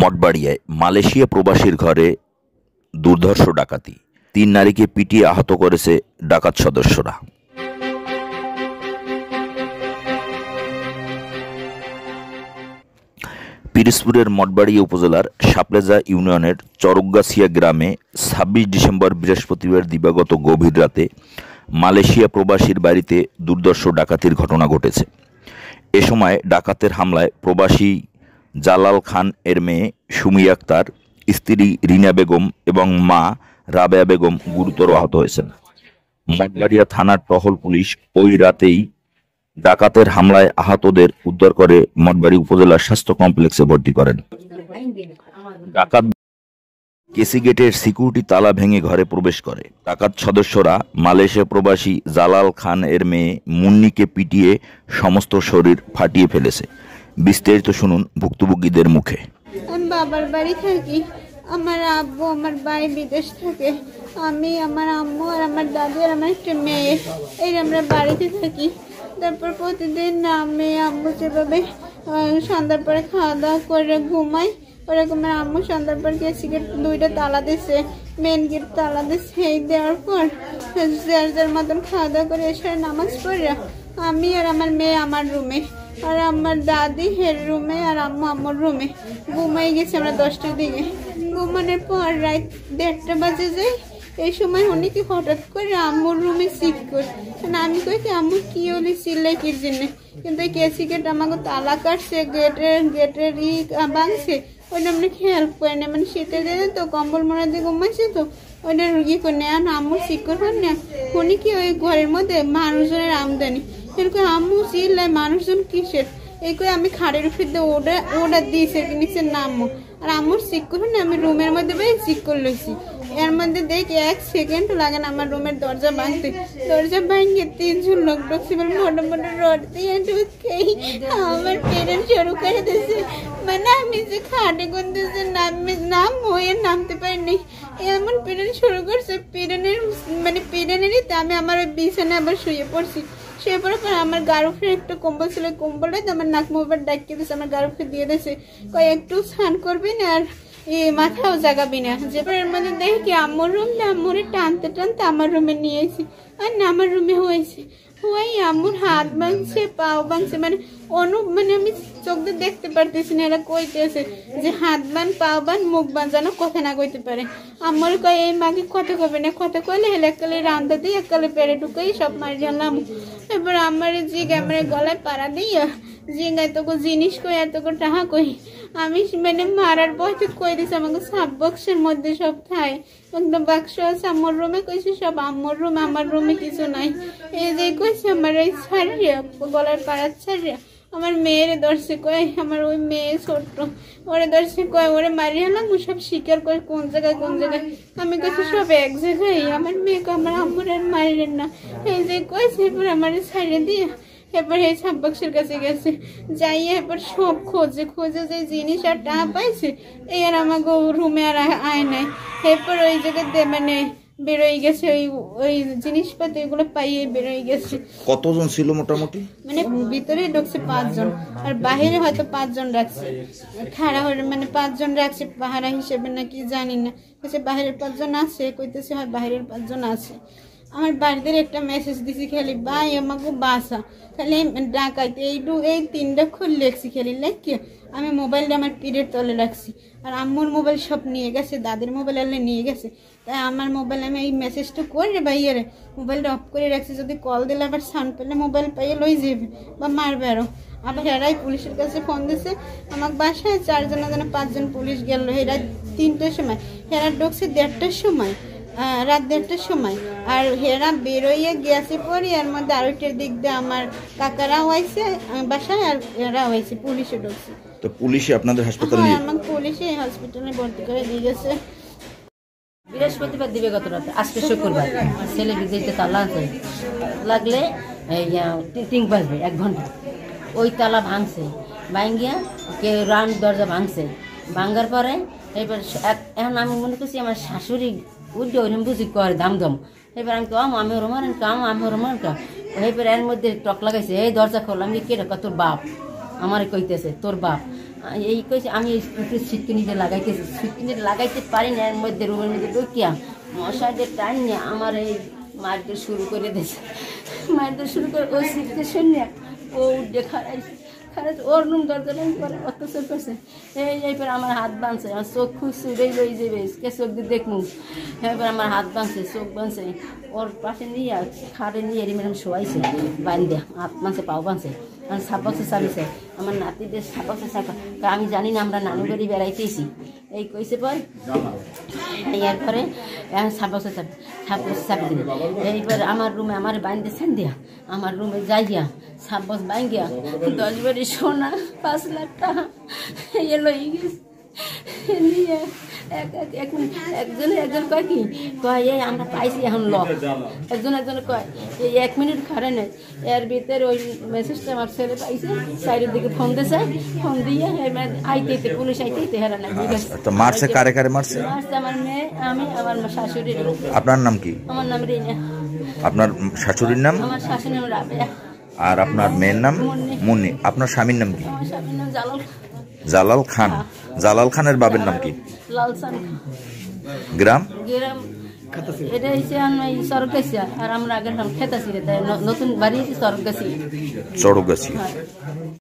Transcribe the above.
মঠবাড়িয়ায় Malaysia প্রবাসীর ঘরে দুর্ধর্ষ ডাকাতি, 3 নারীকে পিটিয়ে আহত করেছে ডাকাত সদস্যরা। পিরোজপুরের মঠবাড়িয়া উপজেলার সাপলেজা ইউনিয়নের চরকগাছিয়া গ্রামে 26 ডিসেম্বর বৃহস্পতিবার দিবাগত গভীর রাতে মালয়েশিয়া প্রবাসীর বাড়িতে দুর্ধর্ষ ডাকাতির ঘটনা ঘটেছে। এ সময় ডাকাতের হামলায় প্রবাসী জালাল খান এর মেয়ে সুমি আক্তার, স্ত্রী রিনা বেগম এবং মা রাবেয়া বেগম গুরুতর আহত হয়েছেন। মঠবাড়িয়া থানার টহল পুলিশ ওই রাতেই ডাকাতের হামলায় আহতদের উদ্ধার করে মঠবাড়ি উপজেলা স্বাস্থ্য কমপ্লেক্সে ভর্তি করেন। ডাকাত কেসি গেটের সিকিউরিটি তালা ভেঙে ঘরে প্রবেশ করে। ডাকাত সদস্যরা মালয়েশিয়া প্রবাসী জালাল খান এর মেয়ে মুন্নিকে পিটিয়ে সমস্ত শরীর ফাটিয়ে ফেলেছে। বিস্তারিত শুনুন ভুক্তভোগীদের মুখে। আমি বাবার বাড়ি থাকি, আমার আব্বু আমার ভাই বিদেশ থাকে, আমি আমার আম্মু আর আমার দাদু আর আমার একটা মেয়ে, এই আমরা বাড়িতে থাকি। তারপর প্রতিদিন আমি আম্মু যেভাবে সন্ধ্যার পরে খাওয়া দাওয়া করে ঘুমাই, ওরকম আম্মু সন্ধ্যার পর গেছি গেট 2টা তালা দিছে, মেন গেট তালা দিছে। এই দেওয়ার পর যার মতন খাওয়া দাওয়া করে এসে নামাজ পড়ে আমি আর আমার মেয়ে আমার রুমে, আর আমার দাদি হের রুমে, আর আম্মু আম্মুর রুমে ঘুমাই গেছি আমরা 10টার দিকে। ঘুমানোর পর রাত 1:30 বাজে যাই। এই সময় উনি কি হঠাৎ করে আম্মুর রুমে শিফট করে, আমি কই কি আম্মু কি হলি চিল্লাই কির জন্য, কিন্তু কেসি গেট আমাকে তালা কাটছে, গেটের ভাঙছে, ওইটা আমরা হেল্প করে না, মানে শীতের দিনে তো কম্বল মোড়া দিয়ে ঘুমাইছে তো ওইটা রুগী করে নেয়। আম্মুর শিক্ষর হন না, উনি কি ওই ঘরের মধ্যে মানুষজনের আমদানি, এরকম আম্মু চিল্লায় মানুষজন কিসের, এই করে আমি খাড়ের উপর দিয়ে ওটা দিয়েছে নিচে নামো, আর আম্মুর শিক্ষর না আমি রুমের মধ্যে চিক করে লইছি। এর মধ্যে দেখি 1 সেকেন্ড লাগে না আমার রুমের দরজা ভাঙতে, দরজা ভাঙিয়ে 3 জন লোক ঢুকছে, মোটা মোটা রড দিয়ে ঢুকেই আমার পেরেন্ট শুরু করে দিয়েছে, মানে আমি যে খাটে গুনতেছে নাম হয়ে নামতে পারিনি, এমন পেরেন্ট শুরু করছে। পেরেনেরই আমি আমার ওই বিছানায় আবার শুয়ে পড়ছি। শুয়ে পড়ার পর আমার গাড়ো ফিরে একটা কম্বল ছিল, কম্বলটা আমার নাক মুখবার ডাকিয়ে দিয়েছে, আমার গাড়ো ফিরে দিয়ে দিয়েছে, একটু স্নান করবি না আর মাথাও জাগাবি না। যেবার এর মধ্যে দেখি কি আম্মুর রুম না, আম্মুরে টানতে টানতে আমার রুমে নিয়ে এসেছি, আর না আমার রুমে হয়েছে ওই আম্মুর হাত ভাঙছে, পাও ভাঙছে, মানে আমি চোখ দিয়ে দেখতে পারতেছি না, এরা কইতেছে যে হাত বান পাও বান মুখ বান যেন কথা না কইতে পারে। আম্মুর কয় এই মাকে কথা কবে না, কথা কইলে হেলে এককালে রান্দা দিয়ে এককালে পেরে ঢুকাই সব মারি জানলাম। এবার আমার জি ক্যামেরায় গলায় পাড়া দিয়া জিঙ্গায় তোকে জিনিস কই এত টাকা কই, আমি মানে মারার বয়তে কই দিছি আমাকে সাব বক্সের মধ্যে সব খায়, একদম বাক্স আছে আম্মুর রুমে, কইছি সব আম্মুর রুম, আমার রুমে কিছু নাই। এই যে কইছে আমার এই ছাড়িয়া গলার পাড়ার ছাড়িয়া আমার মেয়েরে দর্শে কয়, আমার ওই মেয়ে ছোট্ট ওরে দর্শে কয় ওরে মারি হলাম, সব স্বীকার করে কোন জায়গায় কোন জায়গায়, আমি কইছি সব এক জায়গায়, আমার মেয়েকে আমার আম্মুর আর মারিলেন না। এই যে কইছে এবার আমার ছাড়িয়ে দিয়ে এবার এই সাববাক্সের কাছে গেছে, যাইয়া এবার সব খোঁজে যে জিনিস আর টাকা পাইছে এই আর আমাকে রুমে আর আয় নাই। এরপর ওই জায়গাতে মানে বেরোয় গেছে, ওই জিনিসপাতি ওগুলো পাইয়ে বেরোয় গেছে। কতজন ছিল মোটামুটি? মানে ভিতরে ঢুকছে 5 জন, আর বাহিরে হয়তো 5 জন রাখছে, খাড়া হয়ে 5 জন রাখছে পাহারা হিসেবে নাকি জানি না, বাহিরের 5 জন আছে, কইতেছে হয় বাহিরের 5 জন আছে। আমার বাড়িতে একটা মেসেজ দিছি খালি ভাই আমাকে বাসা, খালি ডাকাইতে এই 3টা খুল লেখছি খালি লেখি, আমি মোবাইলটা আমার পিঠের তলে রাখছি, আর আম্মুর মোবাইল সব নিয়ে গেছে, দাদির মোবাইল আলে নিয়ে গেছে, তাই আমার মোবাইল আমি এই মেসেজটা করে ভাইয়ারে মোবাইলটা অফ করে রাখছি, যদি কল দিলে আবার সাউন্ড পেলে মোবাইল পাইয়ে লই যাবে বা মারবে আরো। আবার এরাই পুলিশের কাছে ফোন দিছে, আমার বাসায় 4 জন 5 জন পুলিশ গেল, এরা 3টার সময়, এরা ঢুকছে 1:30টার সময়, রাত 1:30টার সময়, আর হেরা বেরোইয়া গেছে পরে এর মধ্যে আরেকটার দিক দিয়ে আমার কাকারা হয়েছে বাসায়, আর এরা হয়েছে পুলিশে ঢুকছে। তো পুলিশে আপনাদের হাসপাতালে নিয়ে আমার পুলিশে হসপিটালে ভর্তি করে দিয়ে গেছে। বৃহস্পতিবার দিবে গত রাতে, আজকে শুক্রবার, ছেলে বিদেশে তালা আছে, লাগলে টিং বাজবে 1 ঘন্টা, ওই তালা ভাঙছে, ভাঙ্গিয়া কেউ রাউন্ড দরজা ভাঙছে, ভাঙ্গার পরে এবার এখন আমি মনে করছি আমার শাশুড়ি উঠে ওইরকম বুঝি করে দাম, এবার আমি কাম আমি রোমারেন কাম আমি রোমান কাম এবার এর মধ্যে টক লাগাইছে, এই দরজা খোল। আমি কে ঢাকা? তোর বাপ আমার কইতেছে, তোর বাপ। এই কইছে, আমি সিটকিনিটা লাগাইতেছি, সিটকিনিটা লাগাইতে পারি না, এর মধ্যে রুমের মধ্যে ঢুকিয়া মশাইতে টাইম নিয়ে আমার এই মারতে শুরু করে দিয়েছে। মারতে শুরু করে ওই সিটকে শুনে ও উঠে খারাইছে, ওর রুম দরজা করে অত্যাচার করছে। এইবার আমার হাত বাঁধছে, আমার চোখ খুঁজছে, উড়েই লই যাবে কে চোখ দিয়ে দেখবো। এবার আমার হাত বাঁধছে, চোখ বাঁধছে, ওর পাশে নিয়ে খাড়ে নিয়ে এরম শোয়াইছে, বান্ধে হাত বাঁধছে, পাও বাঁধছে। আমার সাপোসে চালিয়েছে, আমার নাতিদের সাপোসে চাপা। আমি জানি না, আমরা নানু বাড়ি বেড়াইতেছি, এই কইছে পর এরপরে সাপোসে চাপি দিল। এইবার আমার রুমে আমার বান্ধেছেন দিয়া, আমার রুমে যাই গিয়া সাপোস বাই গিয়া 10 বাড়ি সোনা 5 লাখ টাকা এলো গেছে নিয়ে একজন কয় কি কয়, এই আমরা পাইছি এখন ল। একজন কয় এই 1 মিনিট খারে নেই, এর ভিতরে ওই মেসেজটা আমার ছেলে পাইছে, সাইডের দিকে ফোন দিয়েছে, ফোন দিয়ে আইতে পুলিশ আইতে হেরা নাই। মারছে কারে কারে মারছে? মারছে আমার মেয়ে, আমি, আমার শাশুড়ি। আপনার নাম কি? আমার নাম রিনা। আপনার শাশুড়ির নাম? আমার শাশুড়ির নাম রাবেয়া। আর আপনার মেয়ের নাম? মুন্নি। আপনার স্বামীর নাম কি? আমার স্বামীর নাম জালাল। জালাল খান। জালাল খানের বাবার নাম কি? লালসান। গ্রাম? গ্রাম এটা হচ্ছে সরগাছিয়া, আর আমরা আগের নাম খেতাছি। নতুন বাড়ি সরগাছি। চড়গাছি।